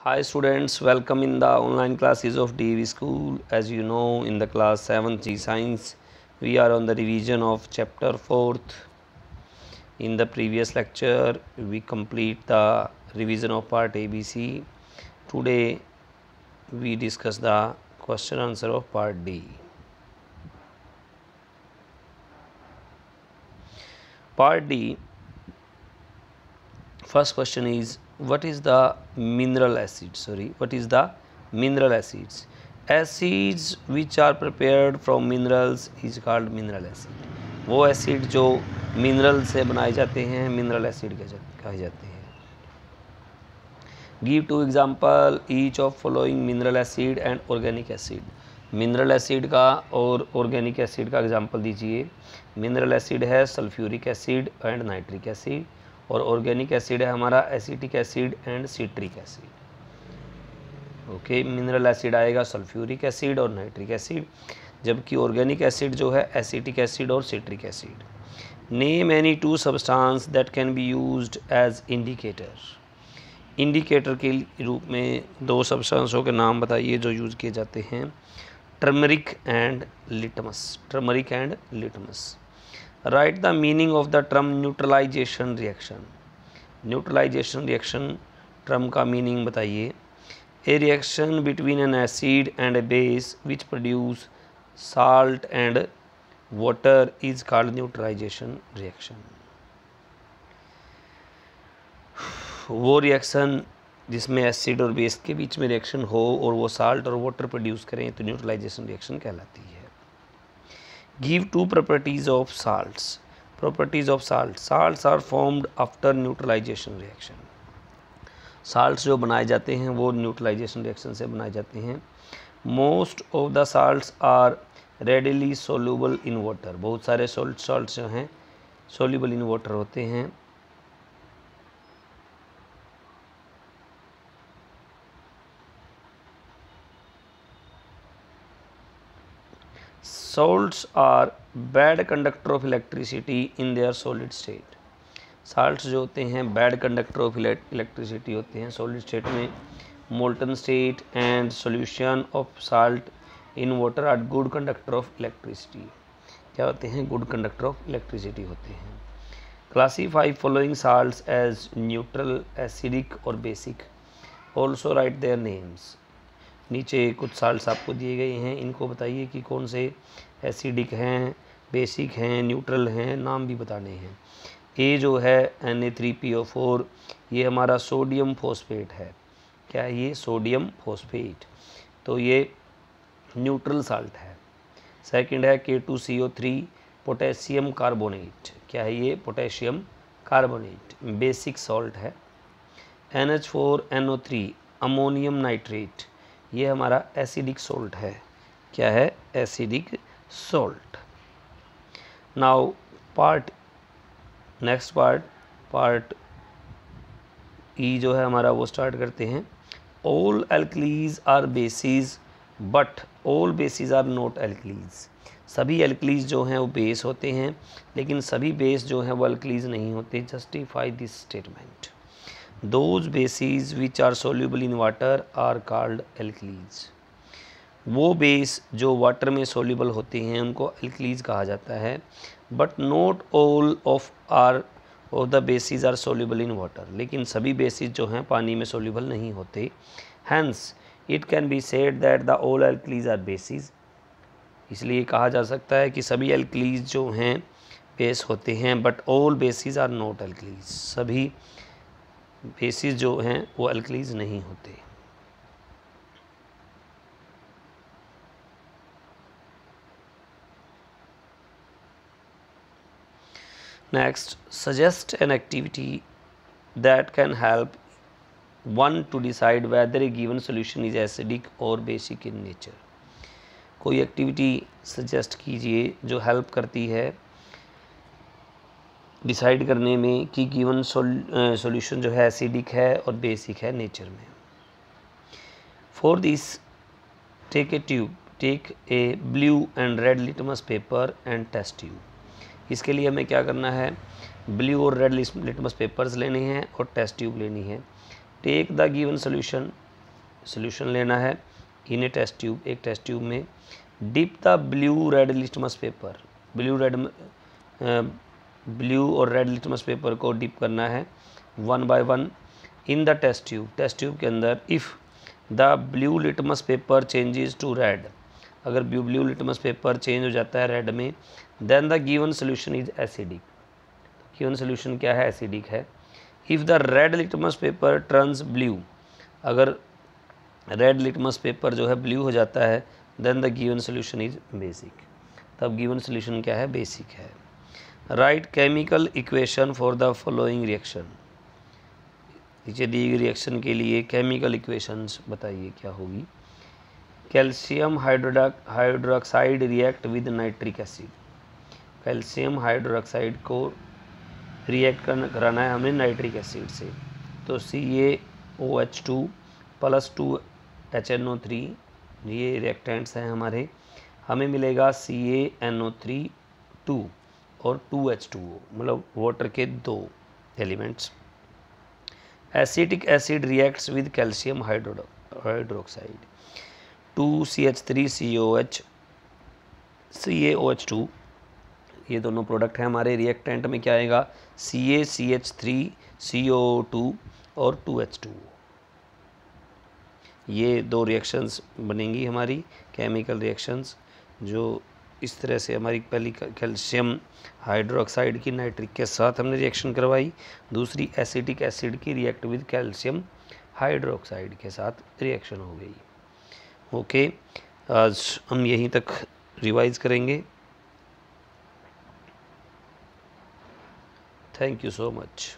Hi students, welcome in the online classes of DV School. As you know, in the class 7th G Science, we are on the revision of chapter 4th. In the previous lecture, we complete the revision of part ABC. Today, we discuss the question answer of part D. Part D, first question is, what is the mineral acid? What is the mineral acids? Acids which are prepared from minerals is called mineral acid. वो acid जो mineral से बनाए जाते हैं mineral acid कहे जाते हैं. Give two example each of following mineral acid and organic acid. Mineral acid का और ऑर्गेनिक एसिड का एग्जाम्पल दीजिए. मिनरल एसिड है sulphuric acid and nitric acid और ऑर्गेनिक एसिड है हमारा acetic acid and citric acid. Okay, mineral acid आएगा sulphuric acid और नाइट्रिक एसिड, जबकि ऑर्गेनिक एसिड जो है एसिटिक एसिड और citric acid. Name any two substance that can be used as indicator. Indicator के रूप में दो सब्सटेंसों के नाम बताइए जो यूज़ किए जाते हैं. Turmeric and litmus. Turmeric and litmus. Write the meaning of the term neutralisation reaction. Neutralisation reaction term का मीनिंग बताइए. A reaction between an acid and a base which produce salt and water is called neutralisation reaction. वो reaction जिसमें acid और base के बीच में reaction हो और वो साल्ट और वाटर प्रोड्यूस करें तो न्यूट्रलाइजेशन रिएक्शन कहलाती है. Give two properties of salts. Properties of salt. Salts are formed after neutralisation reaction. Salts जो बनाए जाते हैं वो न्यूट्रलाइजेशन रिएक्शन से बनाए जाते हैं. Most of the salts are readily soluble in water. बहुत सारे साल्ट्स जो हैं सोल्यूबल इन वाटर होते हैं. Salts are bad conductor of electricity in their solid state. Salts जो होते हैं बैड कंडक्टर ऑफ इलेक्ट्रिसिटी होते हैं सॉलिड स्टेट में. Molten state and solution of salt in water are good conductor of electricity. क्या होते हैं? गुड कंडक्टर ऑफ इलेक्ट्रिसिटी होते हैं. Classify following salts as neutral, acidic और basic. Also write their names. नीचे कुछ साल्ट्स आपको दिए गए हैं, इनको बताइए कि कौन से एसिडिक हैं, बेसिक हैं, न्यूट्रल हैं, नाम भी बताने हैं. ए जो है Na3PO4 ये हमारा सोडियम फॉस्फेट है. क्या है ये? Sodium phosphate. तो ये न्यूट्रल साल्ट है. सेकंड है K2CO3 पोटेशियम कार्बोनेट. क्या है ये? Potassium carbonate. बेसिक सॉल्ट है. NH4NO3 अमोनियम नाइट्रेट ये हमारा एसिडिक सॉल्ट है. क्या है? Acidic salt. Now next part E जो है हमारा वो स्टार्ट करते हैं. All alkalis are bases but all bases are not alkalis. सभी एल्कलीज जो हैं वो बेस होते हैं लेकिन सभी बेस जो हैं वो एल्कलीज नहीं होते. Justify this statement. Those bases which are soluble in water are called alkalis. वो बेस जो वाटर में सोल्यूबल होते हैं उनको अल्कलीज कहा जाता है. But not all of the bases are soluble in water. लेकिन सभी बेसिस जो हैं पानी में सोल्यूबल नहीं होते. Hence it can be said that the all alkalis are bases. इसलिए कहा जा सकता है कि सभी एल्कलीज जो हैं बेस होते हैं but all bases are not alkalis. सभी बेसिस जो हैं वो अल्कलीज नहीं होते. Next, suggest an activity that can help one to decide whether a given solution is acidic और बेसिक इन नेचर. कोई एक्टिविटी सजेस्ट कीजिए जो हेल्प करती है डिसाइड करने में कि गिवन सॉल्यूशन जो है एसिडिक है और बेसिक है नेचर में. For this take a blue and red litmus paper and test tube. इसके लिए हमें क्या करना है? ब्लू और रेड लिटमस पेपर्स लेने हैं और टेस्ट ट्यूब लेनी है. Take the given solution solution लेना है इन ए टेस्ट ट्यूब, एक टेस्ट ट्यूब में। Dip the blue red litmus paper, blue और रेड लिटमस पेपर को डिप करना है 1 by 1 in the test tube, test tube के अंदर। If the blue litmus paper changes to red, अगर blue litmus paper change हो जाता है रेड में, then the given solution is acidic, given solution क्या है, एसिडिक है। If the red litmus paper turns blue, अगर रेड लिटमस पेपर जो है ब्लू हो जाता है, then the given solution is basic, तब गिवन सोल्यूशन क्या है, बेसिक है। Write chemical equation for the following reaction, नीचे दी गई रिएक्शन के लिए केमिकल इक्वेशंस बताइए क्या होगी। Calcium hydroxide react with nitric acid, calcium hydroxide को रिएक्ट कराना है हमें नाइट्रिक एसिड से, तो CaOH2 + 2HNO3 ये रिएक्टेंट्स हैं हमारे, हमें मिलेगा CaNO3 2 और 2H2O, मतलब वाटर के 2 elements. Acetic acid reacts with calcium hydroxide, 2CH3COH, ये दोनों प्रोडक्ट हैं हमारे। रिएक्टेंट में क्या आएगा, CaCH3CO2 और 2H2O, ये 2 रिएक्शंस बनेंगी हमारी केमिकल रिएक्शंस, जो इस तरह से हमारी पहली कैल्शियम हाइड्रोक्साइड की नाइट्रिक के साथ हमने रिएक्शन करवाई, दूसरी एसिटिक एसिड की रिएक्ट विद कैल्शियम हाइड्रोक्साइड के साथ रिएक्शन हो गई। ओके, आज हम यहीं तक रिवाइज करेंगे। Thank you so much.